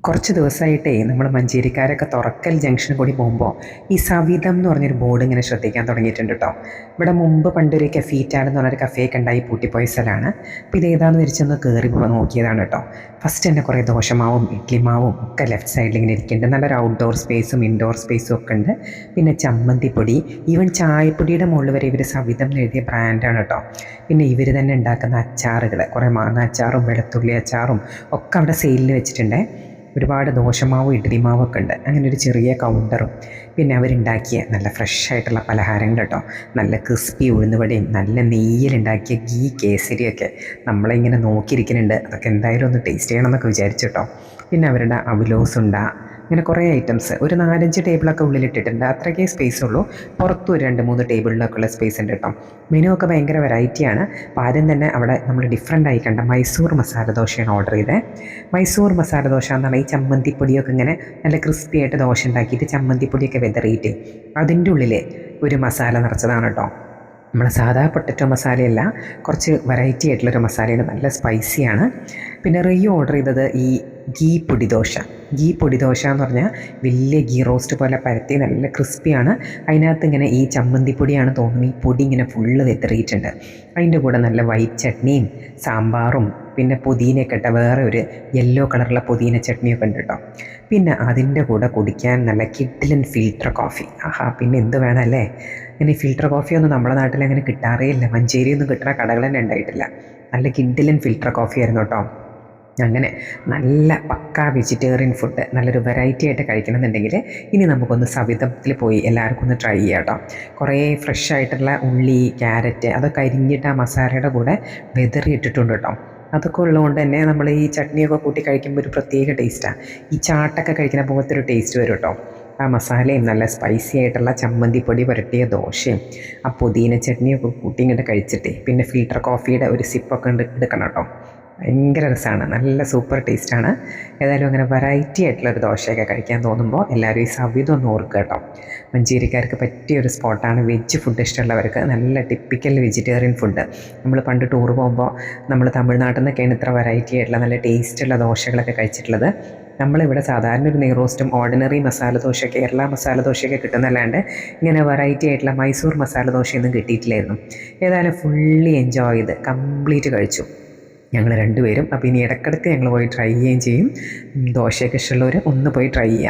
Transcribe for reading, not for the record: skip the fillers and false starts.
കുറച്ച് ദിവസമായിട്ടേ നമ്മൾ മഞ്ചേരിക്കാരൊക്കെ തുറക്കൽ ജംഗ്ഷൻ കൂടി പോകുമ്പോൾ ഈ സവിധം എന്ന് പറഞ്ഞൊരു ബോർഡ് ഇങ്ങനെ ശ്രദ്ധിക്കാൻ തുടങ്ങിയിട്ടുണ്ട് കേട്ടോ. ഇവിടെ മുമ്പ് പണ്ടൊരു കഫീറ്റാഡ് എന്ന് പറഞ്ഞൊരു കഫേയൊക്കെ ഉണ്ടായി പൂട്ടിപ്പോയ സ്ഥലമാണ്. അപ്പോൾ ഇതേതാണെന്ന് വിരിച്ചൊന്ന് കയറി നോക്കിയതാണ് കേട്ടോ. ഫസ്റ്റ് തന്നെ കുറേ ദോശമാവും ഇഡ്ലിമാവും ഒക്കെ ലെഫ്റ്റ് സൈഡിൽ ഇങ്ങനെ ഇരിക്കുന്നുണ്ട്. നല്ലൊരു ഔട്ട്ഡോർ സ്പേസും ഇൻഡോർ സ്പേസും ഒക്കെ ഉണ്ട്. പിന്നെ ചമ്മന്തിപ്പൊടി, ഈവൻ ചായപ്പൊടിയുടെ മുകളിൽ വരെ ഇവർ സവിധം എന്ന് എഴുതിയ ബ്രാൻഡാണ് കേട്ടോ. പിന്നെ ഇവർ തന്നെ ഉണ്ടാക്കുന്ന അച്ചാറുകൾ, കുറേ മാങ്ങ അച്ചാറും വെളുത്തുള്ളി അച്ചാറും ഒക്കെ അവിടെ സെയിലിൽ വെച്ചിട്ടുണ്ട്. ഒരുപാട് ദോശമാവും ഇഡ്ഡലിമാവൊക്കെ ഉണ്ട്. അങ്ങനെ ഒരു ചെറിയ കൗണ്ടറും പിന്നെ അവരുണ്ടാക്കിയ നല്ല ഫ്രഷ് ആയിട്ടുള്ള പലഹാരങ്ങൾ കേട്ടോ. നല്ല ക്രിസ്പി ഉഴുന്നുവടയും നല്ല നെയ്യിലുണ്ടാക്കിയ ഗീ കേസരിയൊക്കെ നമ്മളിങ്ങനെ നോക്കിയിരിക്കുന്നുണ്ട്. അതൊക്കെ എന്തായാലും ഒന്ന് ടേസ്റ്റ് ചെയ്യണമെന്നൊക്കെ വിചാരിച്ചു കേട്ടോ. പിന്നെ അവരുടെ അവലോസുണ്ട, ഇങ്ങനെ കുറേ ഐറ്റംസ് ഒരു 4-5 ടേബിളൊക്കെ ഉള്ളിലിട്ടിട്ടുണ്ട്. അത്രയ്ക്കേ സ്പേസ് ഉള്ളൂ. പുറത്തും ഒരു 2-3 ടേബിളിലൊക്കെ ഉള്ള സ്പേസ് ഉണ്ട് കേട്ടോ. മെനു ഒക്കെ ഭയങ്കര വെറൈറ്റിയാണ്. അപ്പോൾ ആദ്യം തന്നെ അവിടെ നമ്മൾ ഡിഫറെൻ്റ് ആയി കണ്ട മൈസൂർ മസാല ദോശയാണ് ഓർഡർ ചെയ്തത്. മൈസൂർ മസാല ദോശ എന്ന് പറഞ്ഞാൽ ഈ ചമ്മന്തിപ്പൊടിയൊക്കെ ഇങ്ങനെ നല്ല ക്രിസ്പി ആയിട്ട് ദോശ ഉണ്ടാക്കിയിട്ട് ചമ്മന്തിപ്പൊടിയൊക്കെ വെതറിയിട്ട് അതിൻ്റെ ഉള്ളിൽ ഒരു മസാല നിറച്ചതാണ് കേട്ടോ. നമ്മൾ സാധാ പൊട്ടറ്റോ മസാലയല്ല, കുറച്ച് വെറൈറ്റി ആയിട്ടുള്ളൊരു മസാലയാണ്, നല്ല സ്പൈസിയാണ്. പിന്നെ റിയു ഓർഡർ ചെയ്തത് ഈ ഗീ പൊടിദോശ. ഗീ പൊടിദോശ എന്ന് പറഞ്ഞാൽ വലിയ ഗീ റോസ്റ്റ് പോലെ പരത്തി നല്ല ക്രിസ്പിയാണ്. അതിനകത്ത് ഇങ്ങനെ ഈ ചമ്മന്തിപ്പൊടിയാണ് തോന്നുന്നു, ഈ പൊടി ഇങ്ങനെ ഫുള്ള് വെത്തറിയിട്ടുണ്ട്. അതിൻ്റെ കൂടെ നല്ല വൈറ്റ് ചട്നിയും സാമ്പാറും പിന്നെ പുതിനയൊക്കെ ഇട്ട വേറെ ഒരു യെല്ലോ കളറുള്ള പുതിന ചട്നിയൊക്കെ ഉണ്ട് കേട്ടോ. പിന്നെ അതിൻ്റെ കൂടെ കുടിക്കാൻ നല്ല കിഡിലൻ ഫിൽറ്റർ കോഫി. ആഹാ, പിന്നെ എന്ത് വേണമല്ലേ. ഇങ്ങനെ ഫിൽറ്റർ കോഫിയൊന്നും നമ്മുടെ നാട്ടിൽ അങ്ങനെ കിട്ടാറേ ഇല്ല. മഞ്ചേരിയൊന്നും കിട്ടുന്ന കടകൾ തന്നെ ഉണ്ടായിട്ടില്ല. നല്ല കിഡിലൻ ഫിൽറ്റർ കോഫി ആയിരുന്നു കേട്ടോ. അങ്ങനെ നല്ല പക്കാ വെജിറ്റേറിയൻ ഫുഡ് നല്ലൊരു വെറൈറ്റി ആയിട്ട് കഴിക്കണമെന്നുണ്ടെങ്കിൽ ഇനി നമുക്കൊന്ന് സവിധത്തിൽ പോയി എല്ലാവർക്കും ഒന്ന് ട്രൈ ചെയ്യാം കേട്ടോ. കുറേ ഫ്രഷ് ആയിട്ടുള്ള ഉള്ളി, ക്യാരറ്റ് അതൊക്കെ അരിഞ്ഞിട്ട് ആ മസാലയുടെ കൂടെ വെതറി ഇട്ടിട്ടുണ്ട് കേട്ടോ. അതൊക്കെ ഉള്ളതുകൊണ്ട് തന്നെ നമ്മൾ ഈ ചട്നിയൊക്കെ കൂട്ടി കഴിക്കുമ്പോൾ ഒരു പ്രത്യേക ടേസ്റ്റാണ്. ഈ ചാട്ടൊക്കെ കഴിക്കുന്ന പോലത്തെ ഒരു ടേസ്റ്റ് വരും കേട്ടോ. ആ മസാലയും നല്ല സ്പൈസി ആയിട്ടുള്ള ചമ്മന്തിപ്പൊടി പുരട്ടിയ ദോശയും ആ പുതിന ചട്നിയൊക്കെ കൂട്ടി ഇങ്ങോട്ട് കഴിച്ചിട്ടേ പിന്നെ ഫിൽറ്റർ കോഫിയുടെ ഒരു സിപ്പൊക്കെ എടുക്കണം കേട്ടോ. ഭയങ്കര രസമാണ്, നല്ല സൂപ്പർ ടേസ്റ്റാണ്. ഏതായാലും അങ്ങനെ വെറൈറ്റി ആയിട്ടുള്ളൊരു ദോശയൊക്കെ കഴിക്കാൻ തോന്നുമ്പോൾ എല്ലാവരും ഈ സവിധം ഒന്ന് ഓർക്കുക കേട്ടോ. മഞ്ചേരിക്കാർക്ക് പറ്റിയൊരു സ്പോട്ടാണ്. വെജ് ഫുഡ് ഇഷ്ടമുള്ളവർക്ക് നല്ല ടിപ്പിക്കൽ വെജിറ്റേറിയൻ ഫുഡ്. നമ്മൾ പണ്ട് ടൂർ പോകുമ്പോൾ നമ്മൾ തമിഴ്നാട്ടിൽ നിന്നൊക്കെയാണ് ഇത്ര വെറൈറ്റി ആയിട്ടുള്ള നല്ല ടേസ്റ്റുള്ള ദോശകളൊക്കെ കഴിച്ചിട്ടുള്ളത്. നമ്മളിവിടെ സാധാരണ ഒരു നെയ്റോസ്റ്റും ഓർഡിനറി മസാല ദോശ, കേരള മസാല ദോശയൊക്കെ കിട്ടുന്നല്ലാണ്ട് ഇങ്ങനെ വെറൈറ്റി ആയിട്ടുള്ള മൈസൂർ മസാല ദോശയൊന്നും കിട്ടിയിട്ടില്ലായിരുന്നു. ഏതായാലും ഫുള്ളി എൻജോയ് ചെയ്ത് കംപ്ലീറ്റ് കഴിച്ചു ഞങ്ങൾ രണ്ടുപേരും. അപ്പോൾ ഇനി ഇടയ്ക്കിടയ്ക്ക് ഞങ്ങൾ പോയി ട്രൈ ചെയ്യുകയും ചെയ്യും. ദോശയൊക്കെ ഇഷ്ടമുള്ളവർ ഒന്ന് പോയി ട്രൈ ചെയ്യാം.